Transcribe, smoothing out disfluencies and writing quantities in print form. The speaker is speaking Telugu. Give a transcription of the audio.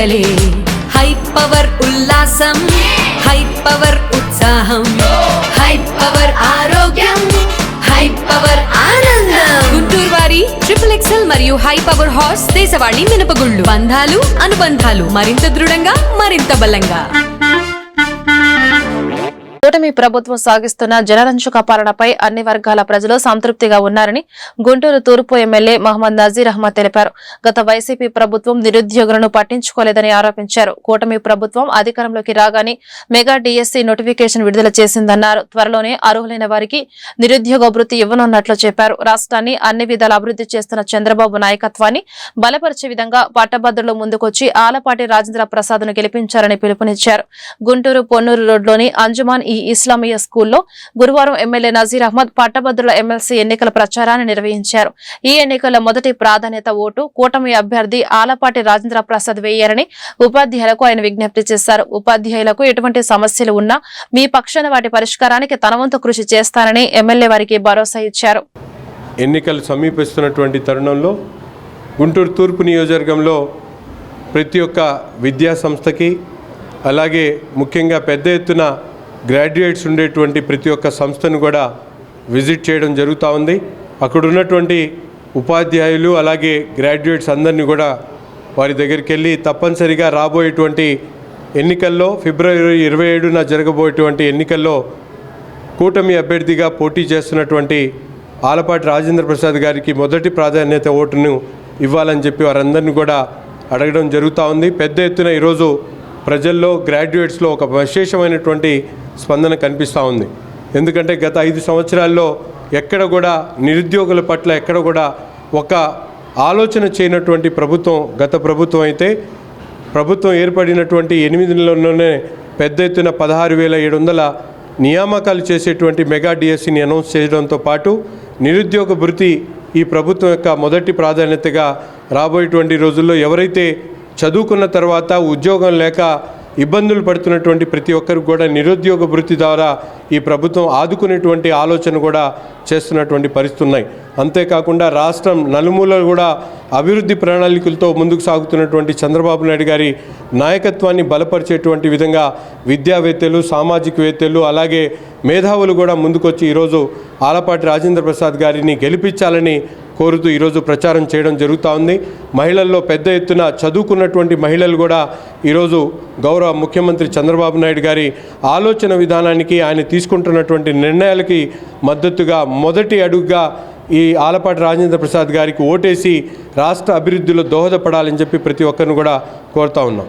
పండగలే హై పవర్ ఉల్లాసం హై పవర్ ఉత్సాహం హై పవర్ ఆరోగ్యం హై పవర్ ఆనందం గుంటూరు వారి XXL మరియు హై పవర్ హార్స్ దేశవాళీ మినపగుళ్ళు బంధాలు అనుబంధాలు మరింత దృఢంగా మరింత బలంగా. కూటమి ప్రభుత్వం సాగిస్తున్న జనరంజక పాలనపై అన్ని వర్గాల ప్రజలు సంతృప్తిగా ఉన్నారని గుంటూరు తూర్పు ఎమ్మెల్యే మహమ్మద్ నజీర్ అహ్మద్ తెలిపారు. గత వైసీపీ ప్రభుత్వం నిరుద్యోగులను పట్టించుకోలేదని ఆరోపించారు. కూటమి ప్రభుత్వం అధికారంలోకి రాగానే మెగా డిఎస్సి నోటిఫికేషన్ విడుదల చేసిందన్నారు. త్వరలోనే అర్హులైన వారికి నిరుద్యోగ భృతి ఇవ్వనున్నట్లు చెప్పారు. రాష్ట్రాన్ని అన్ని విధాల అభివృద్ధి చేస్తున్న చంద్రబాబు నాయకత్వాన్ని బలపరిచే విధంగా పట్టభద్రులు ముందుకొచ్చి ఆలపాటి రాజేంద్ర ప్రసాద్ ను గెలిపించారని పిలుపునిచ్చారు. గుంటూరు పొన్నూరు రోడ్లోని అంజుమాన్ ఇస్లామియా స్కూల్లో గురువారం ఎమ్మెల్యే నజీర్ అహ్మద్ పట్టభద్రుల ఎమ్మెల్సీ ఎన్నికల ప్రచారాన్ని నిర్వహించారు. ఈ ఎన్నికల్లో మొదటి ప్రాధాన్యత ఓటు కూటమి అభ్యర్థి ఆలపాటి రాజేంద్ర ప్రసాద్ వేయారని ఉపాధ్యాయులకు ఆయన విజ్ఞప్తి చేశారు. ఉపాధ్యాయులకు ఎటువంటి సమస్యలు ఉన్నా మీ పక్షాన వాటి పరిష్కారానికి తన వంతు కృషి చేస్తానని ఎమ్మెల్యే వారికి భరోసా ఇచ్చారు. ఎన్నికలు సమీపిస్తున్నటువంటి తరుణంలో గుంటూరు తూర్పు నియోజకవర్గంలో ప్రతి ఒక్క విద్యా సంస్థకి అలాగే ముఖ్యంగా పెద్ద ఎత్తున గ్రాడ్యుయేట్స్ ఉండేటువంటి ప్రతి ఒక్క సంస్థను కూడా విజిట్ చేయడం జరుగుతూ ఉంది. అక్కడ ఉన్నటువంటి ఉపాధ్యాయులు అలాగే గ్రాడ్యుయేట్స్ అందరినీ కూడా వారి దగ్గరికి వెళ్ళి తప్పనిసరిగా రాబోయేటువంటి ఎన్నికల్లో ఫిబ్రవరి 27న జరగబోయేటువంటి ఎన్నికల్లో కూటమి అభ్యర్థిగా పోటీ చేస్తున్నటువంటి ఆలపాటి రాజేంద్ర ప్రసాద్ గారికి మొదటి ప్రాధాన్యత ఓటును ఇవ్వాలని చెప్పి వారందరినీ కూడా అడగడం జరుగుతూ ఉంది. పెద్ద ఎత్తున ఈరోజు ప్రజల్లో గ్రాడ్యుయేట్స్లో ఒక విశేషమైనటువంటి స్పందన కనిపిస్తూ ఉంది. ఎందుకంటే గత 5 సంవత్సరాల్లో ఎక్కడ కూడా నిరుద్యోగుల పట్ల ఎక్కడ కూడా ఒక ఆలోచన చేయనటువంటి ప్రభుత్వం గత ప్రభుత్వం అయితే, ప్రభుత్వం ఏర్పడినటువంటి 8 నెలల్లోనే పెద్ద ఎత్తున 16,700 నియామకాలు చేసేటువంటి మెగా డిఎస్సిని అనౌన్స్ చేయడంతో పాటు నిరుద్యోగ భృతి ఈ ప్రభుత్వం యొక్క మొదటి ప్రాధాన్యతగా రాబోయేటువంటి రోజుల్లో ఎవరైతే చదువుకున్న తర్వాత ఉద్యోగం లేక ఇబ్బందులు పడుతున్నటువంటి ప్రతి ఒక్కరికి కూడా నిరుద్యోగ భృతి ద్వారా ఈ ప్రభుత్వం ఆదుకునేటువంటి ఆలోచన కూడా చేస్తున్నటువంటి పరిస్థితులు ఉన్నాయి. అంతేకాకుండా రాష్ట్రం నలుమూలలు కూడా అభివృద్ధి ప్రణాళికలతో ముందుకు సాగుతున్నటువంటి చంద్రబాబు నాయుడు గారి నాయకత్వాన్ని బలపరిచేటువంటి విధంగా విద్యావేత్తలు, సామాజికవేత్తలు అలాగే మేధావులు కూడా ముందుకొచ్చి ఈరోజు ఆలపాటి రాజేంద్ర ప్రసాద్ గారిని గెలిపించాలని కోరుతూ ఈరోజు ప్రచారం చేయడం జరుగుతూ ఉంది. మహిళల్లో పెద్ద ఎత్తున చదువుకున్నటువంటి మహిళలు కూడా ఈరోజు గౌరవ ముఖ్యమంత్రి చంద్రబాబు నాయుడు గారి ఆలోచన విధానానికి ఆయన తీసుకుంటున్నటువంటి నిర్ణయాలకి మద్దతుగా మొదటి అడుగుగా ఈ ఆలపాటి రాజేంద్ర ప్రసాద్ గారికి ఓటేసి రాష్ట్ర అభివృద్ధిలో దోహదపడాలని చెప్పి ప్రతి ఒక్కరిని కూడా కోరుతా ఉన్నాం.